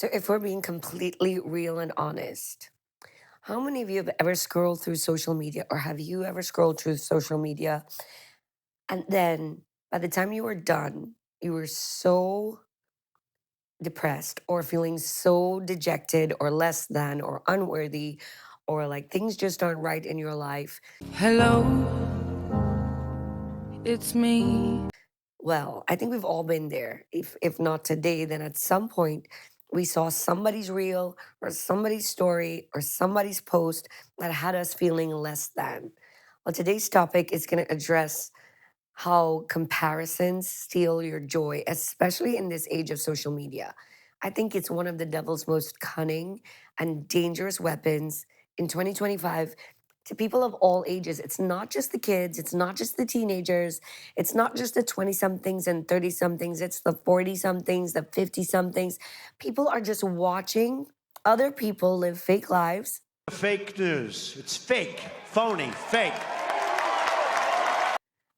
So, if we're being completely real and honest, how many of you have ever scrolled through social media, or have you ever scrolled through social media and then by the time you were done, you were so depressed or feeling so dejected or less than or unworthy, or like things just aren't right in your life? Hello, it's me. Well, I think we've all been there. If not today, then at some point we saw somebody's reel or somebody's story or somebody's post that had us feeling less than. Well, today's topic is going to address how comparisons steal your joy, especially in this age of social media. I think it's one of the devil's most cunning and dangerous weapons in 2025 to people of all ages. It's not just the kids, it's not just the teenagers, it's not just the 20 somethings and 30 somethings, it's the 40 somethings, the 50 somethings. People are just watching other people live fake lives Fake news. It's fake, phony, fake.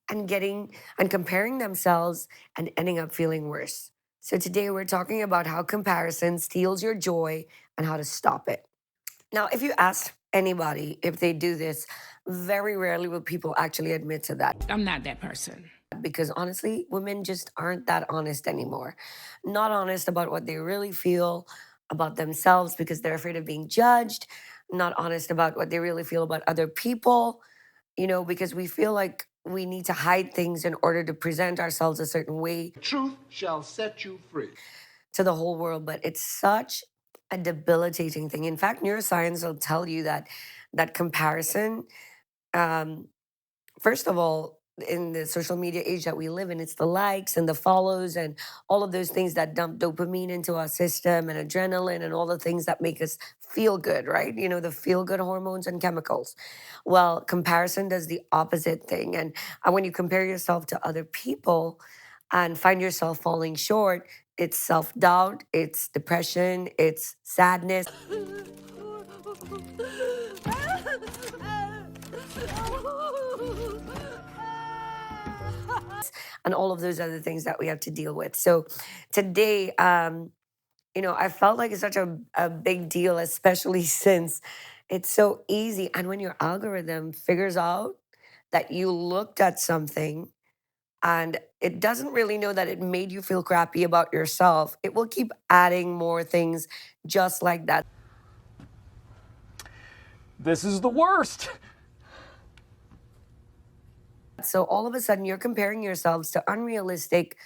and getting and comparing themselves and ending up feeling worse. So today we're talking about how comparison steals your joy and how to stop it. Now, if you ask anybody if they do this, very rarely will people actually admit to that, I'm not that person. because honestly, women just aren't that honest anymore. Not honest about what they really feel about themselves because they're afraid of being judged, not honest about what they really feel about other people, because we feel like we need to hide things in order to present ourselves a certain way Truth shall set you free. to the whole world. But it's such a debilitating thing. In fact, neuroscience will tell you that comparison, um, first of all, in the social media age that we live in, it's the likes and the follows and all of those things that dump dopamine into our system and adrenaline and all the things that make us feel good, right? The feel good hormones and chemicals. Well, comparison does the opposite thing. And when you compare yourself to other people and find yourself falling short, it's self doubt, it's depression, it's sadness, and all of those other things that we have to deal with. So today, I felt like it's such a big deal, especially since it's so easy. And when your algorithm figures out that you looked at something and it doesn't really know that it made you feel crappy about yourself, it will keep adding more things just like that. This is the worst. So all of a sudden, you're comparing yourselves to unrealistic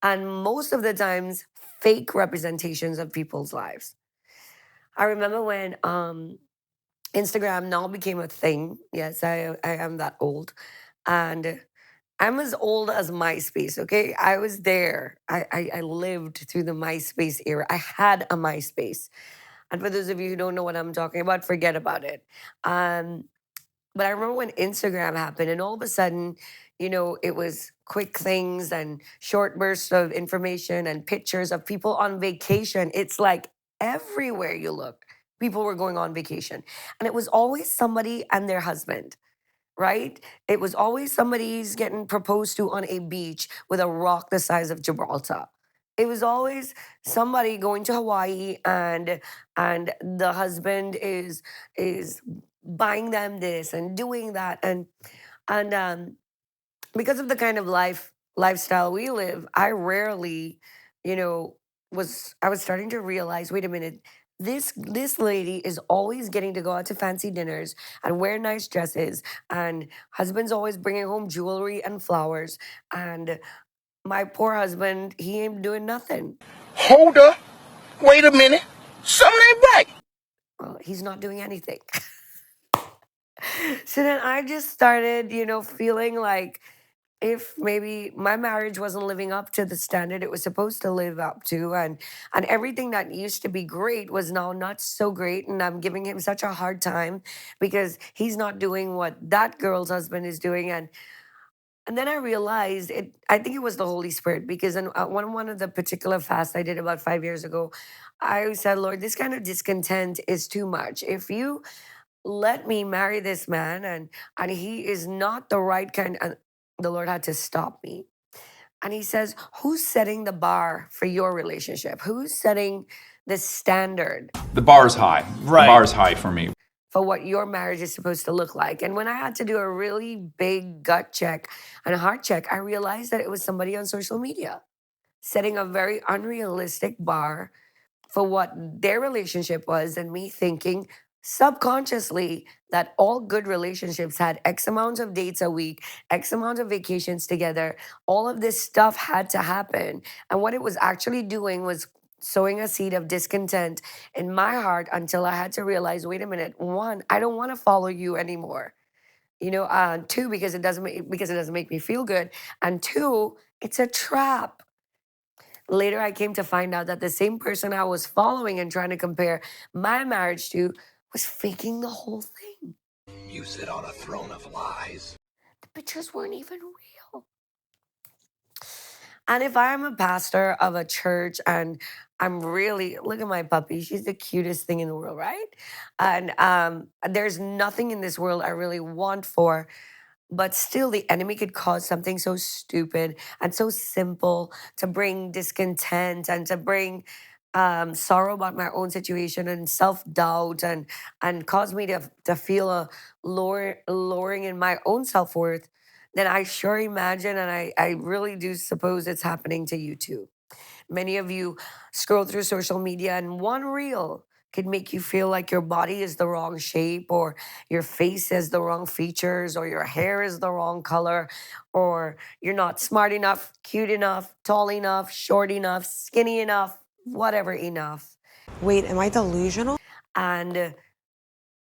and most of the times fake representations of people's lives. I remember when Instagram now became a thing. Yes, I am that old. And I'm as old as MySpace, okay? I was there. I lived through the MySpace era. I had a MySpace. And for those of you who don't know what I'm talking about, forget about it. Um, but I remember when Instagram happened, and all of a sudden, it was quick things and short bursts of information and pictures of people on vacation. It's like everywhere you look, people were going on vacation. And it was always somebody and their husband, right? It was always somebody's getting proposed to on a beach with a rock the size of Gibraltar. It was always somebody going to Hawaii, and the husband is buying them this and doing that, and because of the kind of lifestyle we live, I rarely, you know, I was starting to realize, wait a minute, this lady is always getting to go out to fancy dinners and wear nice dresses, and husband's always bringing home jewelry and flowers, and my poor husband, he ain't doing nothing. Hold up. Wait a minute. Something ain't right. Well, he's not doing anything. So then I just started, feeling like if maybe my marriage wasn't living up to the standard it was supposed to live up to, and everything that used to be great was now not so great, and I'm giving him such a hard time because he's not doing what that girl's husband is doing. And then I realized it. I think it was the Holy Spirit, because in one of the particular fasts I did about 5 years ago, I said, Lord, this kind of discontent is too much. If you let me marry this man and he is not the right kind, and the Lord had to stop me And he says, who's setting the bar for your relationship? Who's setting the standard The bar's high. Right. The bar's high for me. for what your marriage is supposed to look like? And when I had to do a really big gut check and a heart check, I realized that it was somebody on social media setting a very unrealistic bar for what their relationship was, and me thinking subconsciously that all good relationships had X amount of dates a week, X amount of vacations together. All of this stuff had to happen. And what it was actually doing was sowing a seed of discontent in my heart until I had to realize, wait a minute, one, I don't want to follow you anymore. Two, because it doesn't make me feel good. And two, it's a trap. Later, I came to find out that the same person I was following and trying to compare my marriage to was faking the whole thing. You sit on a throne of lies. The pictures weren't even real. And if I'm a pastor of a church and I'm really, look at my puppy, she's the cutest thing in the world, right? And there's nothing in this world I really want for. But still, the enemy could cause something so stupid and so simple to bring discontent and to bring sorrow about my own situation and self doubt and cause me to feel a lowering in my own self worth. Then I sure imagine, and I really do suppose it's happening to you too. Many of you scroll through social media, and one reel could make you feel like your body is the wrong shape, or your face has the wrong features, or your hair is the wrong color, or you're not smart enough, cute enough, tall enough, short enough, skinny enough, whatever enough. Wait, am I delusional? And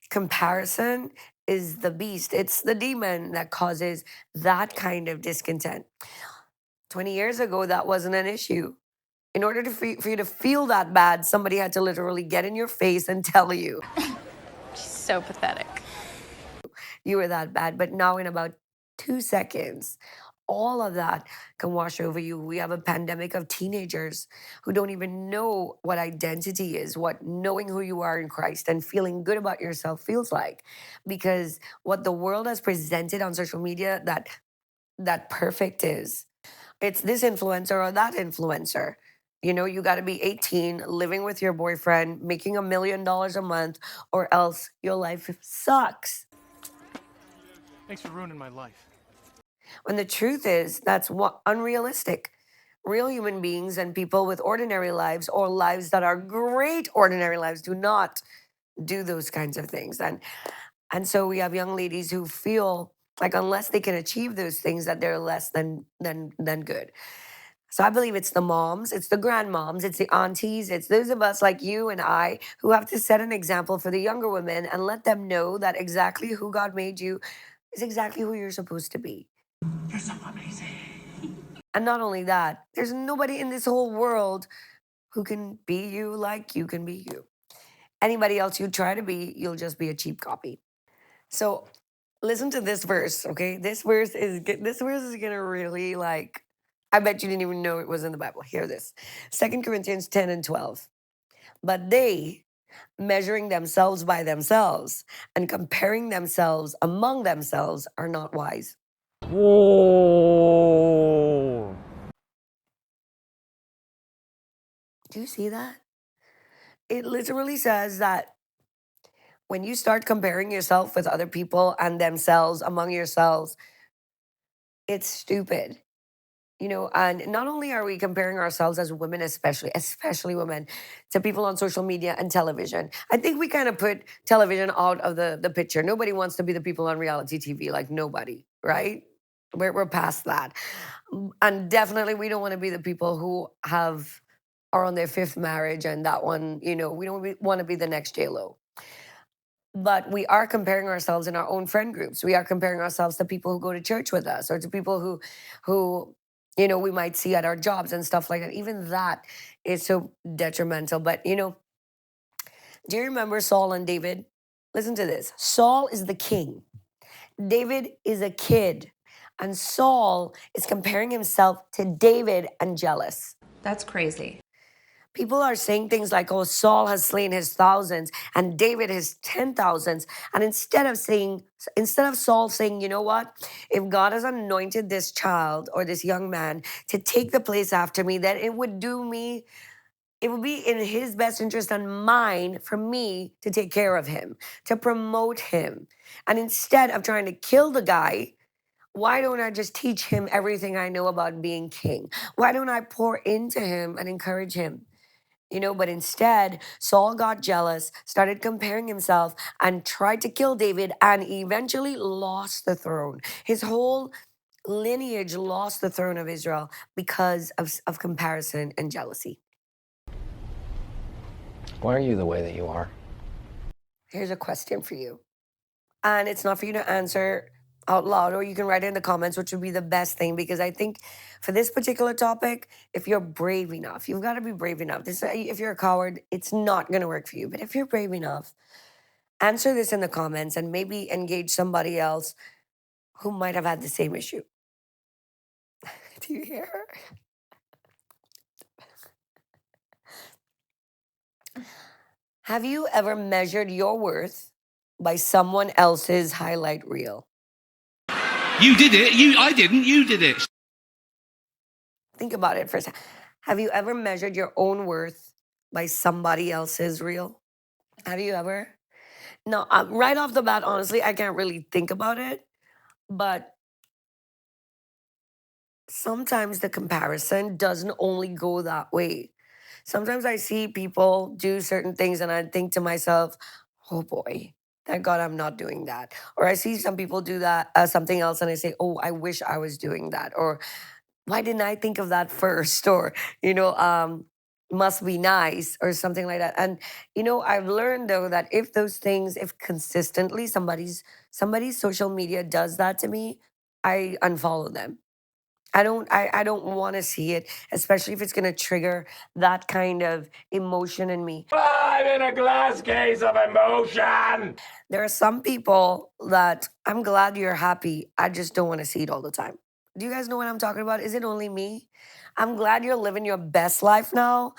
comparison is the beast, it's the demon that causes that kind of discontent. 20 years ago, that wasn't an issue. In order for you to feel that bad, somebody had to literally get in your face and tell you So pathetic. you were that bad. But now, in about 2 seconds, all of that can wash over you. We have a pandemic of teenagers who don't even know what identity is, what knowing who you are in Christ and feeling good about yourself feels like. Because what the world has presented on social media, that perfect is. It's this influencer or that influencer. You got to be 18, living with your boyfriend, making $1 million a month, or else your life sucks. Thanks for ruining my life. When the truth is, that's unrealistic. Real human beings and people with ordinary lives, or lives that are great ordinary lives, do not do those kinds of things. And so we have young ladies who feel like unless they can achieve those things, that they're less than good. So I believe it's the moms, it's the grandmoms, it's the aunties, it's those of us like you and I who have to set an example for the younger women and let them know that exactly who God made you is exactly who you're supposed to be. You're so amazing. And not only that, there's nobody in this whole world who can be you like you can be you. Anybody else you try to be, you'll just be a cheap copy. So listen to this verse, okay? This verse is gonna really like. I bet you didn't even know it was in the Bible. Hear this: 2 Corinthians 10 and 12. But they, measuring themselves by themselves and comparing themselves among themselves, are not wise. Whoa. Do you see that? It literally says that when you start comparing yourself with other people and themselves among yourselves, it's stupid. And not only are we comparing ourselves as women, especially women, to people on social media and television. I think we kind of put television out of the picture. Nobody wants to be the people on reality TV, like nobody, right? We're past that. And definitely we don't want to be the people who are on their fifth marriage, and that one, we don't want to be the next J-Lo. But we are comparing ourselves in our own friend groups. We are comparing ourselves to people who go to church with us, or to people who we might see at our jobs and stuff like that. Even that is so detrimental. But do you remember Saul and David? Listen to this. Saul is the king. David is a kid. And Saul is comparing himself to David and jealous. That's crazy. People are saying things like, oh, Saul has slain his thousands and David his 10,000s. And instead of Saul saying, you know what? If God has anointed this child or this young man to take the place after me, then it would be in his best interest and mine for me to take care of him, to promote him. And instead of trying to kill the guy, why don't I just teach him everything I know about being king? Why don't I pour into him and encourage him? But instead, Saul got jealous, started comparing himself, and tried to kill David, and eventually lost the throne. His whole lineage lost the throne of Israel because of comparison and jealousy. Why are you the way that you are? Here's a question for you. And it's not for you to answer out loud, or you can write it in the comments, which would be the best thing, because I think for this particular topic, if you're brave enough, you've got to be brave enough. If you're a coward, it's not going to work for you. But if you're brave enough, answer this in the comments and maybe engage somebody else who might have had the same issue. Do you hear her? Have you ever measured your worth by someone else's highlight reel? You did it. I didn't. You did it. Think about it for a second. Have you ever measured your own worth by somebody else's reel? Have you ever? No, right off the bat, honestly, I can't really think about it. But sometimes the comparison doesn't only go that way. Sometimes I see people do certain things and I think to myself, oh boy, thank God I'm not doing that. Or I see some people do that, something else, and I say, oh, I wish I was doing that. Or why didn't I think of that first? Or, must be nice or something like that. And, I've learned though that if consistently somebody's social media does that to me, I unfollow them. I don't want to see it, especially if it's going to trigger that kind of emotion in me. I'm in a glass case of emotion. There are some people that I'm glad you're happy. I just don't want to see it all the time. Do you guys know what I'm talking about? Is it only me? I'm glad you're living your best life now.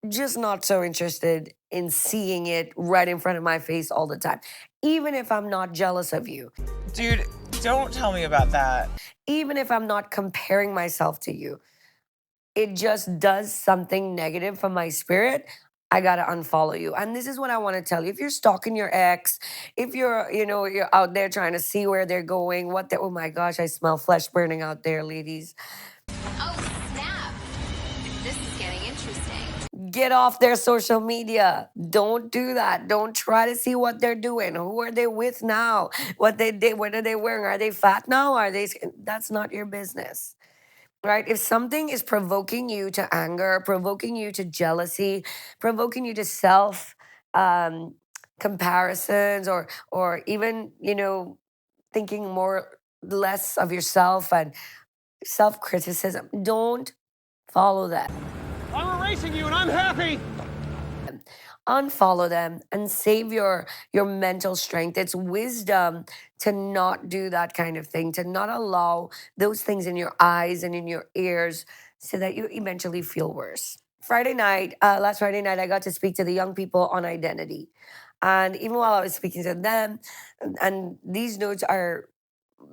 Just not so interested in seeing it right in front of my face all the time. Even if I'm not jealous of you. Dude, don't tell me about that. Even if I'm not comparing myself to you. It just does something negative for my spirit. I gotta unfollow you. And this is what I want to tell you. If you're stalking your ex, if you're out there trying to see where they're going, oh my gosh, I smell flesh burning out there, ladies. Oh, snap. This is getting interesting. Get off their social media. Don't do that. Don't try to see what they're doing. Who are they with now? What they did, what are they wearing? Are they fat now? That's not your business. Right? If something is provoking you to anger, provoking you to jealousy, provoking you to self comparisons, or even, thinking less of yourself and self criticism, don't follow that. I'm erasing you and I'm happy. Unfollow them and save your mental strength. It's wisdom to not do that kind of thing, to not allow those things in your eyes and in your ears so that you eventually feel worse. Last Friday night, I got to speak to the young people on identity. And even while I was speaking to them, and these notes are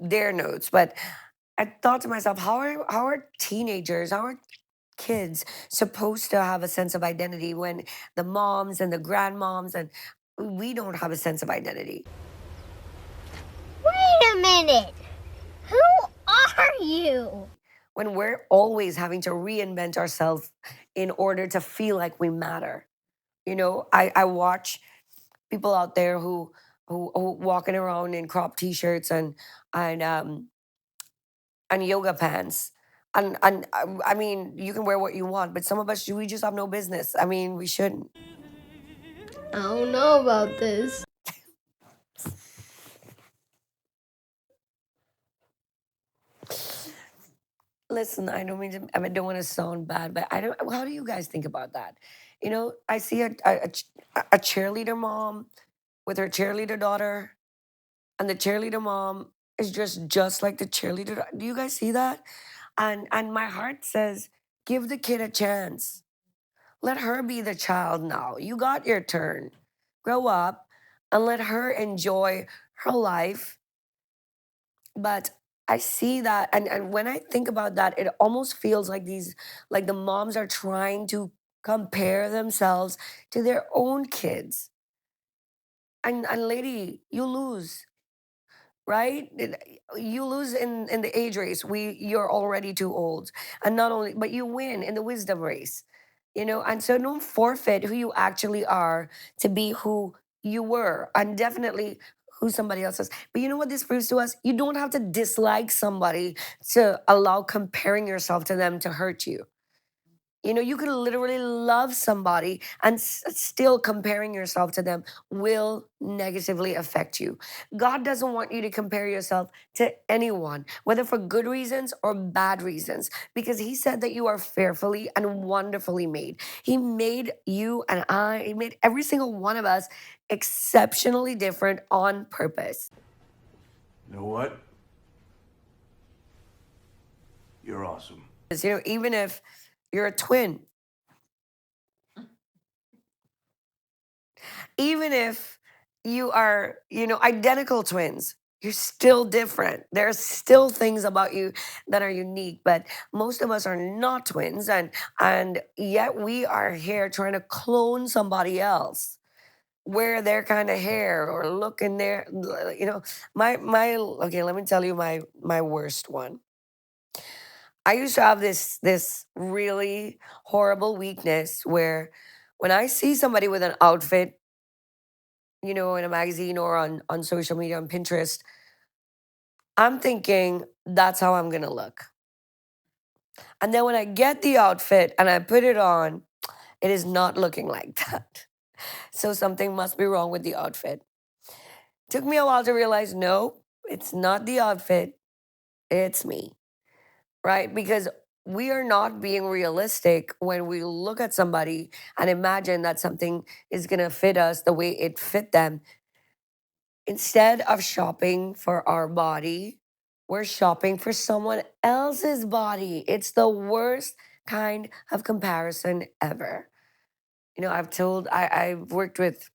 their notes, but I thought to myself, how are teenagers, how are kids supposed to have a sense of identity when the moms and the grandmoms and we don't have a sense of identity? Wait a minute. Who are you? When we're always having to reinvent ourselves in order to feel like we matter. I watch people out there who walking around in crop t-shirts and yoga pants. And I mean, you can wear what you want, but some of us, we just have no business. I mean, we shouldn't. I don't know about this. Listen, I don't want to sound bad, but how do you guys think about that? I see a cheerleader mom with her cheerleader daughter, and the cheerleader mom is just like the cheerleader. Do you guys see that? And my heart says, give the kid a chance. Let her be the child now. You got your turn. Grow up and let her enjoy her life. But I see that, and when I think about that, it almost feels like like the moms are trying to compare themselves to their own kids. And lady, you lose, right? You lose in the age race. You're already too old. And not only, but you win in the wisdom race. And so don't forfeit who you actually are to be who you were, and definitely who somebody else is. But you know what this proves to us? You don't have to dislike somebody to allow comparing yourself to them to hurt you. You could literally love somebody and still comparing yourself to them will negatively affect you. God doesn't want you to compare yourself to anyone, whether for good reasons or bad reasons, because He said that you are fearfully and wonderfully made. He made you and He made every single one of us exceptionally different on purpose. You know what? You're awesome. Even if you're a twin, even if you are, identical twins, you're still different. There's still things about you that are unique, but most of us are not twins, and yet we are here trying to clone somebody else, wear their kind of hair or look in their, my okay, let me tell you my worst one. I used to have this really horrible weakness where when I see somebody with an outfit, in a magazine or on social media, on Pinterest, I'm thinking that's how I'm gonna look. And then when I get the outfit and I put it on, it is not looking like that. So something must be wrong with the outfit. Took me a while to realize, no, it's not the outfit, it's me, right? Because we are not being realistic when we look at somebody and imagine that something is gonna fit us the way it fit them. Instead of shopping for our body, we're shopping for someone else's body. It's the worst kind of comparison ever. I've worked with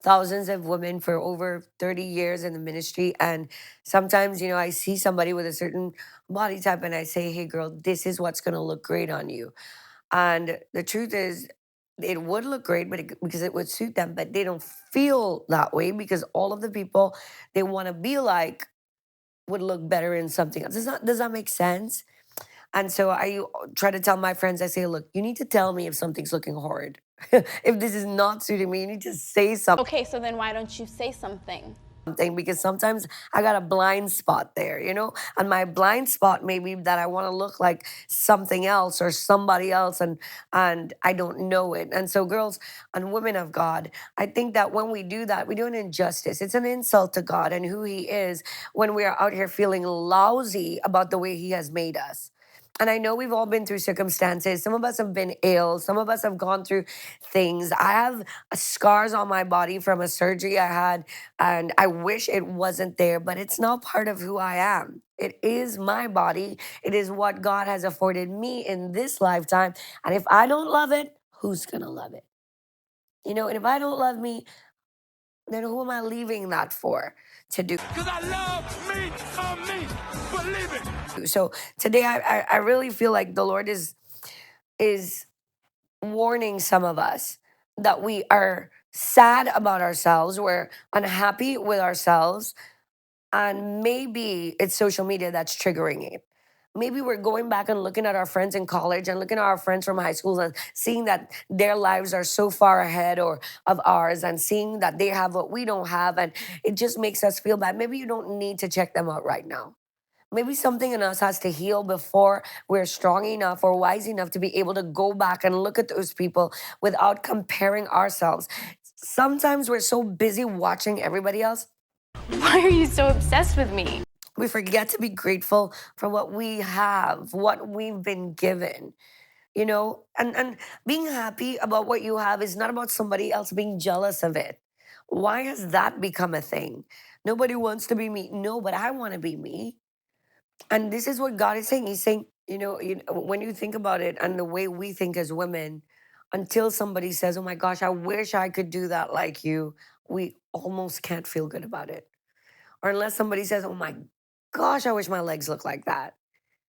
thousands of women for over 30 years in the ministry. And sometimes, I see somebody with a certain body type and I say, hey, girl, this is what's going to look great on you. And the truth is, it would look great, because it would suit them, but they don't feel that way because all of the people they want to be like would look better in something else. Does that make sense? And so I try to tell my friends, I say, look, you need to tell me if something's looking horrid. If this is not suiting me, you need to say something. Okay, so then why don't you say something? Because sometimes I got a blind spot there, and my blind spot may be that I want to look like something else or somebody else, and I don't know it. And so, girls and women of God, I think that when we do that, we do an injustice. It's an insult to God and who He is when we are out here feeling lousy about the way He has made us. And I know we've all been through circumstances. Some of us have been ill. Some of us have gone through things. I have scars on my body from a surgery I had, and I wish it wasn't there, but it's not part of who I am. It is my body. It is what God has afforded me in this lifetime. And if I don't love it, who's going to love it? And if I don't love me, then who am I leaving that for to do? Because I love me, believe it. So today, I really feel like the Lord is warning some of us that we are sad about ourselves, we're unhappy with ourselves, and maybe it's social media that's triggering it. Maybe we're going back and looking at our friends in college and looking at our friends from high school and seeing that their lives are so far ahead or of ours, and seeing that they have what we don't have, and it just makes us feel bad. Maybe you don't need to check them out right now. Maybe something in us has to heal before we're strong enough or wise enough to be able to go back and look at those people without comparing ourselves. Sometimes we're so busy watching everybody else, Why are you so obsessed with me? we forget to be grateful for what we have, what we've been given. And being happy about what you have is not about somebody else being jealous of it. Why has that become a thing? Nobody wants to be me. No, but I want to be me. And this is what God is saying. He's saying, when you think about it and the way we think as women, until somebody says, oh my gosh, I wish I could do that like you, we almost can't feel good about it. Or unless somebody says, oh my gosh, I wish my legs looked like that,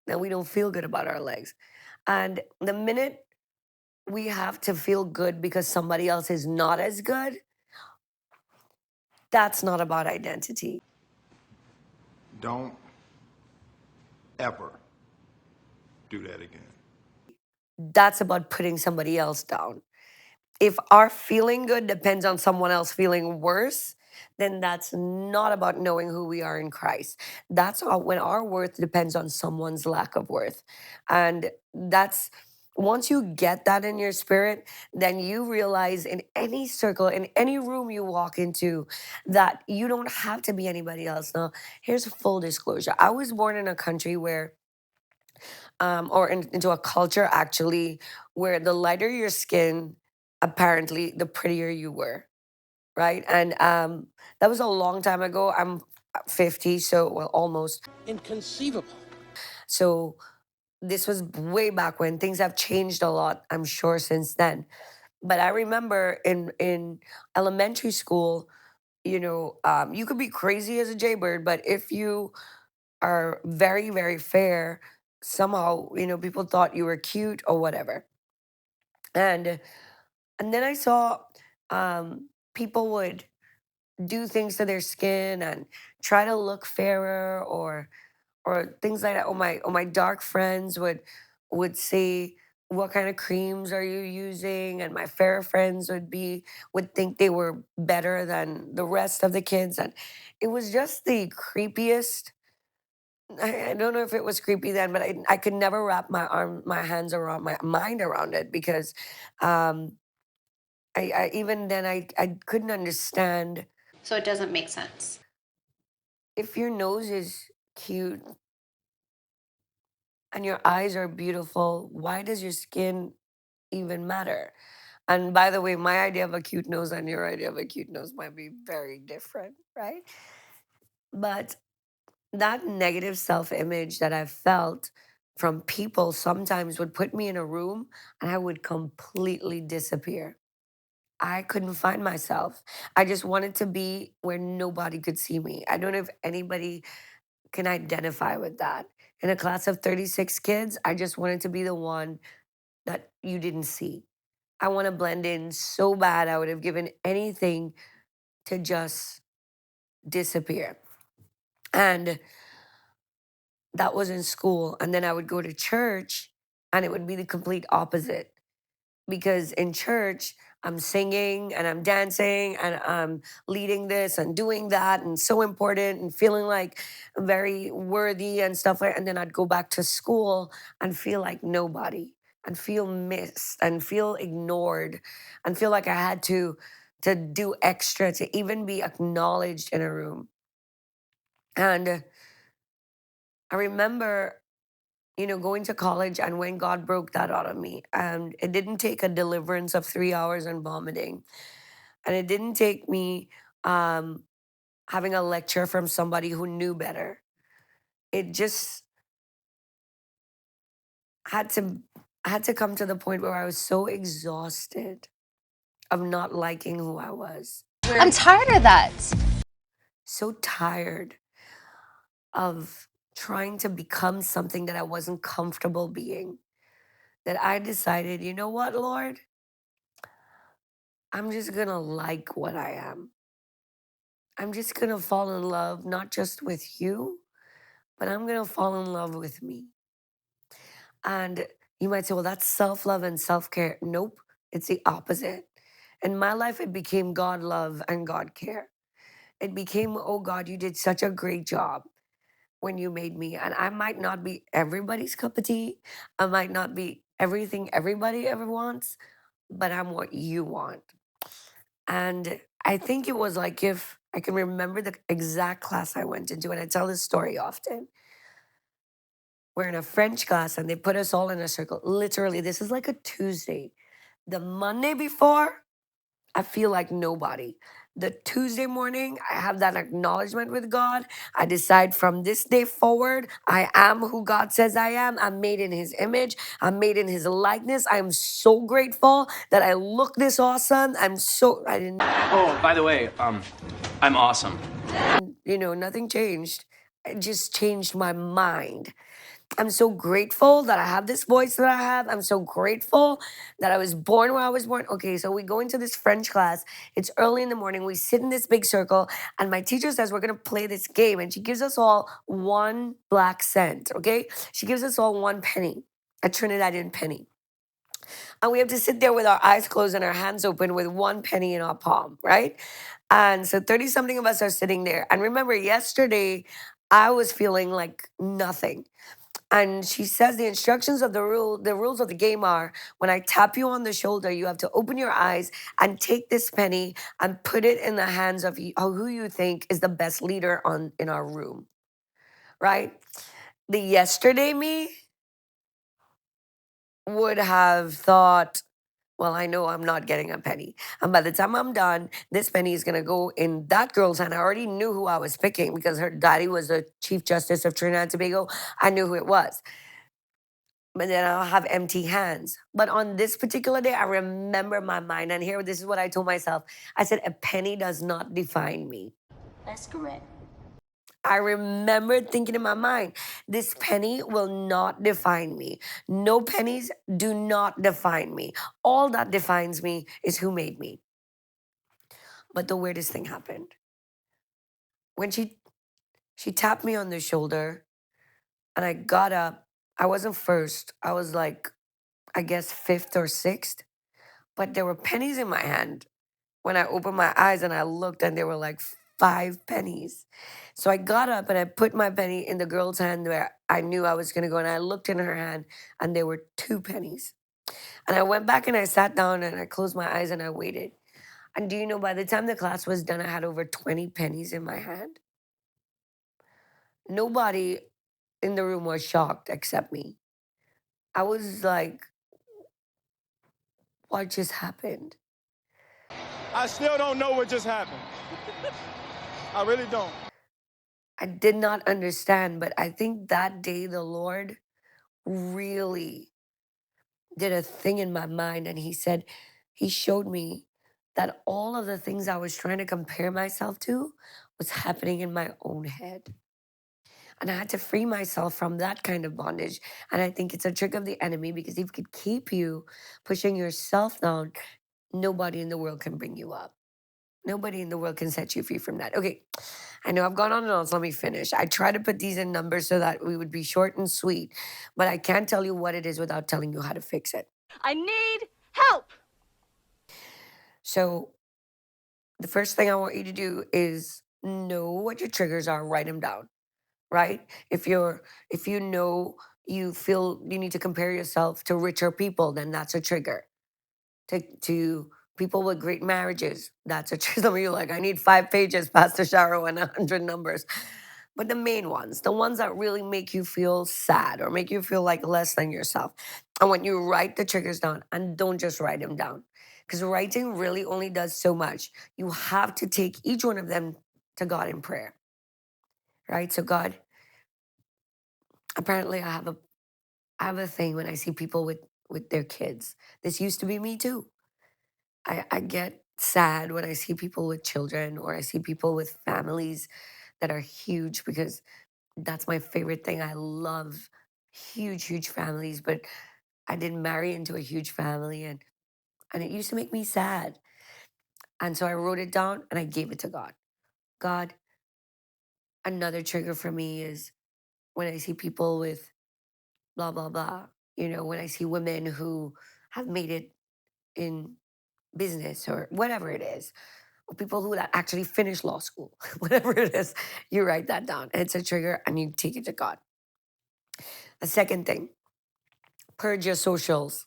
then we don't feel good about our legs. And the minute we have to feel good because somebody else is not as good, that's not about identity. Don't ever do that again. That's about putting somebody else down. If our feeling good depends on someone else feeling worse, then that's not about knowing who we are in Christ. That's when our worth depends on someone's lack of worth. And that's once you get that in your spirit, then you realize in any circle, in any room you walk into, that you don't have to be anybody else. Now, here's full disclosure. I was born in a country where into a culture actually where the lighter your skin, apparently, the prettier you were, right? And that was a long time ago. I'm 50, so well, almost. Inconceivable. So this was way back when. Things have changed a lot, I'm sure, since then. But I remember in elementary school, you could be crazy as a jaybird, but if you are very, very fair, somehow, people thought you were cute or whatever. And and then I saw people would do things to their skin and try to look fairer or things like that. Or my dark friends would say, what kind of creams are you using? And my fair friends would think they were better than the rest of the kids. And it was just the creepiest. I don't know if it was creepy then, but I could never wrap my hands around my mind around it because um, I even then I couldn't understand. So it doesn't make sense. If your nose is cute and your eyes are beautiful, why does your skin even matter? And by the way, my idea of a cute nose and your idea of a cute nose might be very different, right? But that negative self image that I felt from people sometimes would put me in a room and I would completely disappear. I couldn't find myself. I just wanted to be where nobody could see me. I don't know if anybody can identify with that. In a class of 36 kids, I just wanted to be the one that you didn't see. I want to blend in so bad, I would have given anything to just disappear. And that was in school. And then I would go to church and it would be the complete opposite. Because in church, I'm singing and I'm dancing and I'm leading this and doing that and so important and feeling like very worthy and stuff like. And then I'd go back to school and feel like nobody and feel missed and feel ignored and feel like I had to do extra to even be acknowledged in a room. And I remember going to college and when God broke that out of me. And it didn't take a deliverance of 3 hours and vomiting. And it didn't take me um, having a lecture from somebody who knew better. It just had to had to come to the point where I was so exhausted of not liking who I was. I'm tired of that. So tired of trying to become something that I wasn't comfortable being. That I decided, you know what, Lord? I'm just gonna like what I am. I'm just gonna fall in love, not just with you, but I'm gonna fall in love with me. And you might say, well, that's self love and self care. Nope, it's the opposite. In my life, it became God love and God care. It became, oh God, you did such a great job when you made me. And I might not be everybody's cup of tea, I might not be everything everybody ever wants, but I'm what you want. And I think it was like if I can remember the exact class I went into, and I tell this story often. We're in a French class and they put us all in a circle. Literally, this is like a Tuesday. The Monday before, I feel like nobody. The Tuesday morning, I have that acknowledgement with God. I decide from this day forward, I am who God says I am. I'm made in His image, I'm made in His likeness. I'm so grateful that I look this awesome. I didn't, Oh, by the way, I'm awesome. nothing changed. It just changed my mind. I'm so grateful that I have this voice that I have. I'm so grateful that I was born where I was born. Okay, so we go into this French class. It's early in the morning. We sit in this big circle, and my teacher says we're gonna play this game, and she gives us all 1 black cent. Okay, she gives us all 1 penny, a Trinidadian penny, and we have to sit there with our eyes closed and our hands open with 1 penny in our palm, right? And so 30 something of us are sitting there. And remember, yesterday I was feeling like nothing. And she says the instructions of the rules of the game are when I tap you on the shoulder, you have to open your eyes and take this penny and put it in the hands of who you think is the best leader in our room, right? The yesterday me would have thought, well, I know I'm not getting a penny. And by the time I'm done, this penny is going to go in that girl's hand. I already knew who I was picking because her daddy was the Chief Justice of Trinidad and Tobago. I knew who it was. But then I'll have empty hands. But on this particular day, I remember my mind. And here, this is what I told myself. I said, a penny does not define me. That's correct. I remember thinking in my mind, this penny will not define me. No pennies do not define me. All that defines me is who made me. But the weirdest thing happened. When she tapped me on the shoulder and I got up, I wasn't first. I was like, I guess fifth or sixth. But there were pennies in my hand when I opened my eyes and I looked, and there were like 5 pennies. So I got up and I put my penny in the girl's hand where I knew I was going to go. And I looked in her hand and there were 2 pennies. And I went back and I sat down and I closed my eyes and I waited. And do you know, by the time the class was done, I had over 20 pennies in my hand. Nobody in the room was shocked except me. I was like, what just happened? I still don't know what just happened. I really don't. I did not understand, but I think that day the Lord really did a thing in my mind. And He showed me that all of the things I was trying to compare myself to was happening in my own head. And I had to free myself from that kind of bondage. And I think it's a trick of the enemy because if it could keep you pushing yourself down, nobody in the world can bring you up. Nobody in the world can set you free from that. Okay, I know I've gone on and on, so let me finish. I try to put these in numbers so that we would be short and sweet, but I can't tell you what it is without telling you how to fix it. I need help. So, the first thing I want you to do is know what your triggers are, write them down, right? If you know you feel you need to compare yourself to richer people, then that's a trigger. To people with great marriages, that's a trigger. Some of you are like, I need 5 pages, Pastor Sharo, and 100 numbers. But the main ones, the ones that really make you feel sad or make you feel like less than yourself. And when you write the triggers down, and don't just write them down, because writing really only does so much. You have to take each one of them to God in prayer, right? So God, apparently I have a thing when I see people with their kids. This used to be me too. I get sad when I see people with children or I see people with families that are huge because that's my favorite thing. I love huge, huge families, but I didn't marry into a huge family, and it used to make me sad. And so I wrote it down and I gave it to God. God, another trigger for me is when I see people with blah, blah, blah. When I see women who have made it in business or whatever it is, or people who that actually finish law school, whatever it is, you write that down. It's a trigger and you take it to God. The second thing, purge your socials.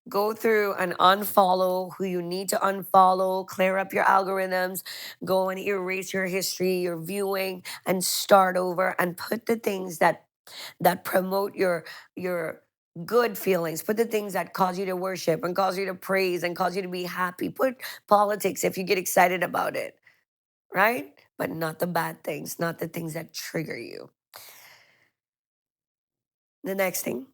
Go through and unfollow who you need to unfollow, clear up your algorithms, go and erase your history, your viewing, and start over and put the things that promote your good feelings. Put the things that cause you to worship and cause you to praise and cause you to be happy. Put politics if you get excited about it, right? But not the bad things, not the things that trigger you. The next thing,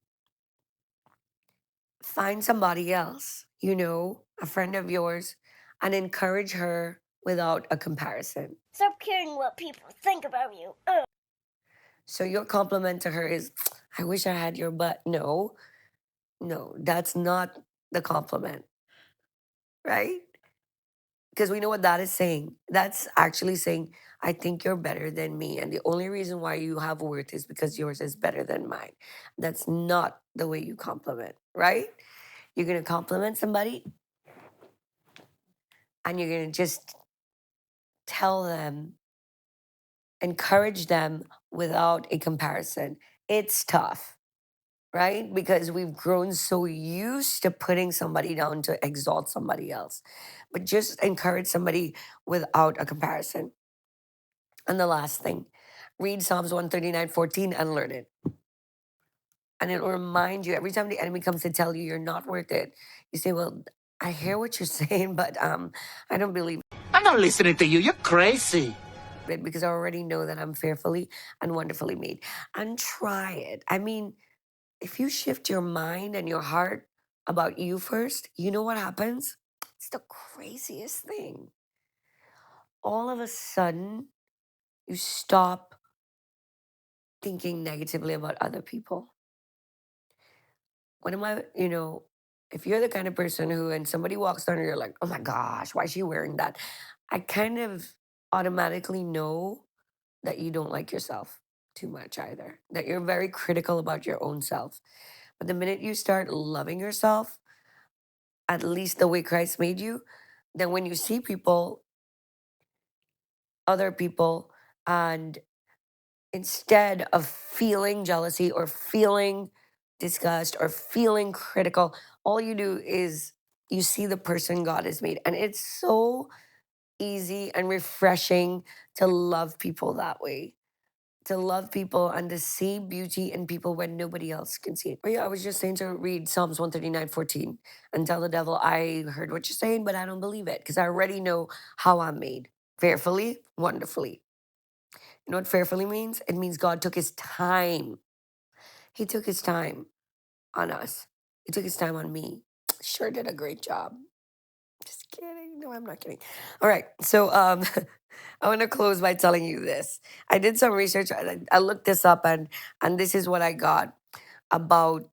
find somebody else, a friend of yours, and encourage her without a comparison. Stop caring what people think about you. So your compliment to her is, I wish I had your butt. No, that's not the compliment, right? Because we know what that is saying. That's actually saying, I think you're better than me. And the only reason why you have worth is because yours is better than mine. That's not the way you compliment, right? You're going to compliment somebody and you're going to just tell them, encourage them without a comparison. It's tough, right? Because we've grown so used to putting somebody down to exalt somebody else. But just encourage somebody without a comparison. And the last thing, read Psalms 139:14 and learn it. And it will remind you every time the enemy comes to tell you you're not worth it. You say, well, I hear what you're saying, but I don't believe I'm not listening to you. You're crazy. it because I already know that I'm fearfully and wonderfully made. And try it. I mean, if you shift your mind and your heart about you first, you know what happens? It's the craziest thing. All of a sudden, you stop thinking negatively about other people. What am I, if you're the kind of person who, and somebody walks down and you're like, oh my gosh, why is she wearing that? I kind of automatically know that you don't like yourself too much either, that you're very critical about your own self. But the minute you start loving yourself, at least the way Christ made you, then when you see people, other people, and instead of feeling jealousy or feeling disgust or feeling critical, all you do is you see the person God has made. And it's so easy and refreshing to love people that way. To love people and to see beauty in people when nobody else can see it. Oh yeah, I was just saying to read Psalms 139:14 and tell the devil, I heard what you're saying, but I don't believe it because I already know how I'm made. Fearfully, wonderfully. You know what fearfully means? It means God took his time. He took his time on us. He took his time on me. Sure did a great job. Just kidding. No, I'm not kidding. All right. So I want to close by telling you this. I did some research. I looked this up and this is what I got about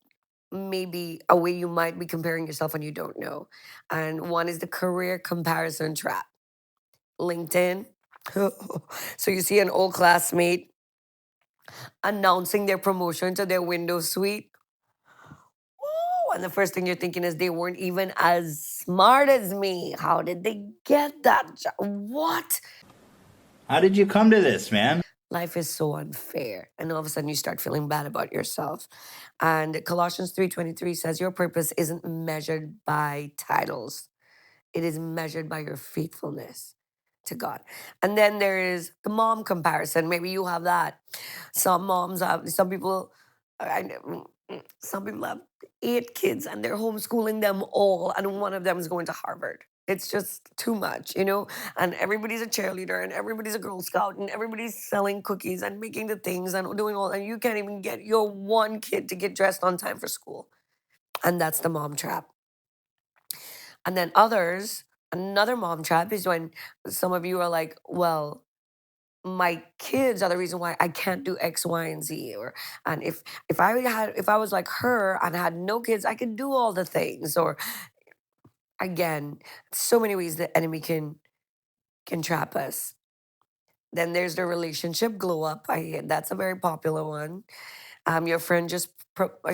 maybe a way you might be comparing yourself when you don't know. And one is the career comparison trap. LinkedIn. So you see an old classmate announcing their promotion to their Windows suite. Woo! And the first thing you're thinking is they weren't even as smart as me. How did they get that job? What? How did you come to this, man? Life is so unfair. And all of a sudden you start feeling bad about yourself. And Colossians 3:23 says your purpose isn't measured by titles. It is measured by your faithfulness to God. And then there is the mom comparison. Maybe you have that. Some people have 8 kids and they're homeschooling them all, and one of them is going to Harvard. It's just too much, and everybody's a cheerleader and everybody's a Girl Scout and everybody's selling cookies and making the things and doing all, and you can't even get your one kid to get dressed on time for school. And that's the mom trap. And then another mom trap is when some of you are like, well, my kids are the reason why I can't do X, Y, and Z. And if I was like her and had no kids, I could do all the things. Or again, so many ways the enemy can trap us. Then there's the relationship glow up. That's a very popular one. Your friend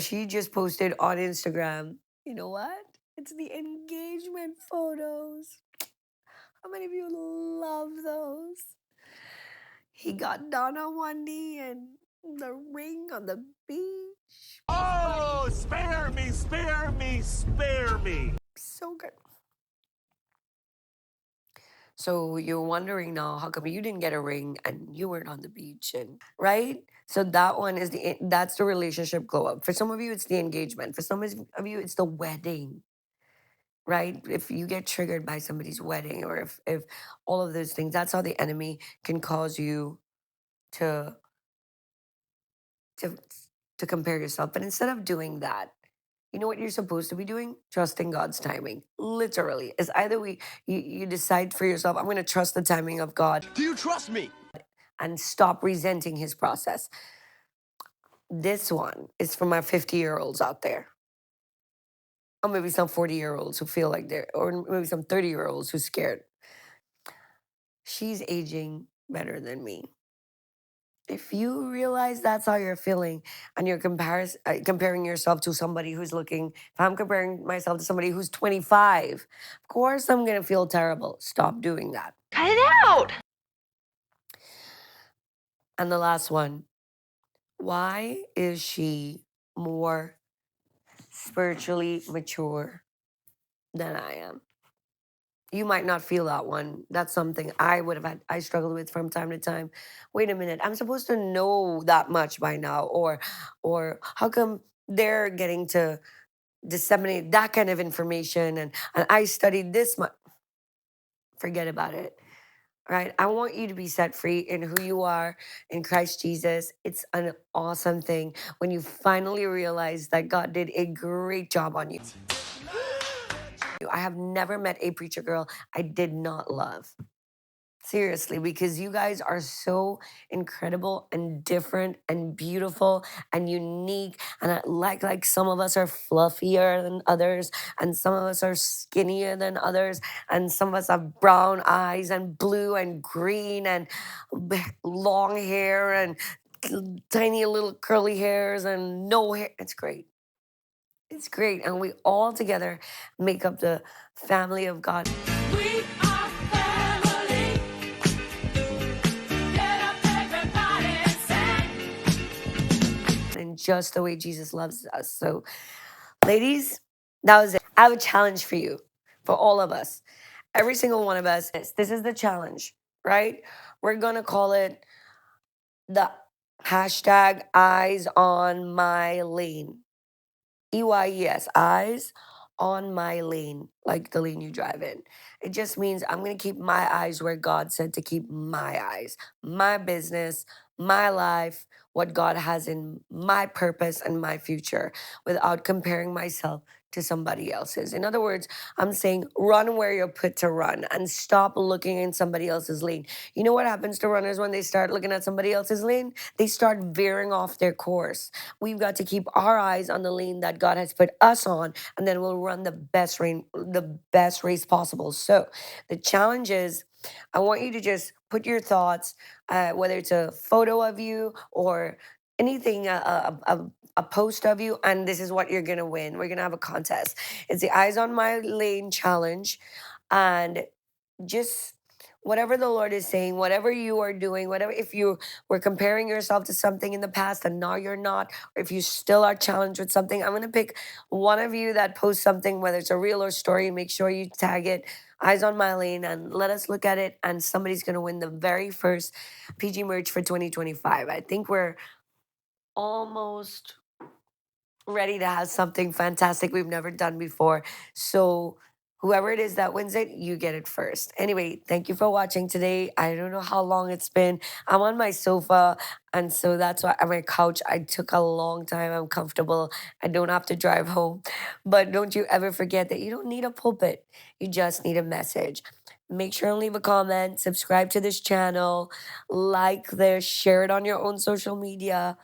she just posted on Instagram. You know what? It's the engagement photos. How many of you love those? He got down on one knee and the ring on the beach. Oh, spare me, spare me, spare me. So good. So you're wondering now, how come you didn't get a ring and you weren't on the beach? And right? So that one is that's the relationship glow up. For some of you, it's the engagement. For some of you, it's the wedding. Right? If you get triggered by somebody's wedding, or if all of those things, that's how the enemy can cause you to to to compare yourself. But instead of doing that, you know what you're supposed to be doing? Trusting God's timing. Literally. It's either you decide for yourself, I'm gonna trust the timing of God. Do you trust me? And stop resenting his process. This one is for my 50-year-olds out there. Or maybe some 40-year-olds who feel like they're, or maybe some 30-year-olds who's scared. She's aging better than me. If you realize that's how you're feeling and you're comparing yourself to somebody who's looking, if I'm comparing myself to somebody who's 25, of course I'm going to feel terrible. Stop doing that. Cut it out. And the last one, why is she more spiritually mature than I am? You might not feel that one. That's something I struggled with from time to time. Wait a minute, I'm supposed to know that much by now, or how come they're getting to disseminate that kind of information, and I studied this much. Forget about it. Right? I want you to be set free in who you are in Christ Jesus. It's an awesome thing when you finally realize that God did a great job on you. I have never met a preacher girl I did not love. Seriously, because you guys are so incredible and different and beautiful and unique. And like some of us are fluffier than others, and some of us are skinnier than others, and some of us have brown eyes and blue and green and long hair and tiny little curly hairs and no hair. It's great. It's great. And we all together make up the family of God. We are family. Get up, everybody, and sing. And just the way Jesus loves us. So, ladies, that was it. I have a challenge for you, for all of us. Every single one of us. This is the challenge, right? We're going to call it the hashtag eyes on my lane. EYES, eyes on my lane, like the lane you drive in. It just means I'm going to keep my eyes where God said to keep my eyes, my business, my life, what God has in my purpose and my future, without comparing myself to somebody else's. In other words, I'm saying run where you're put to run and stop looking in somebody else's lane. You know what happens to runners when they start looking at somebody else's lane? They start veering off their course. We've got to keep our eyes on the lane that God has put us on, and then we'll run the best race possible. So the challenge is, I want you to just put your thoughts, whether it's a photo of you or anything, a post of you, and this is what you're gonna win. We're gonna have a contest. It's the Eyes on My Lane challenge, and just whatever the Lord is saying, whatever you are doing, whatever, if you were comparing yourself to something in the past and now you're not, or if you still are challenged with something, I'm going to pick one of you that posts something, whether it's a reel or story. Make sure you tag it, Eyes on My Lane, and let us look at it. And somebody's going to win the very first PG merch for 2025. I think we're almost ready to have something fantastic we've never done before. So whoever it is that wins it, you get it first. Anyway, thank you for watching today. I don't know how long it's been. I'm on my sofa, and so that's why on my couch. I took a long time. I'm comfortable. I don't have to drive home. But don't you ever forget that you don't need a pulpit. You just need a message. Make sure and leave a comment, subscribe to this channel, like this, share it on your own social media.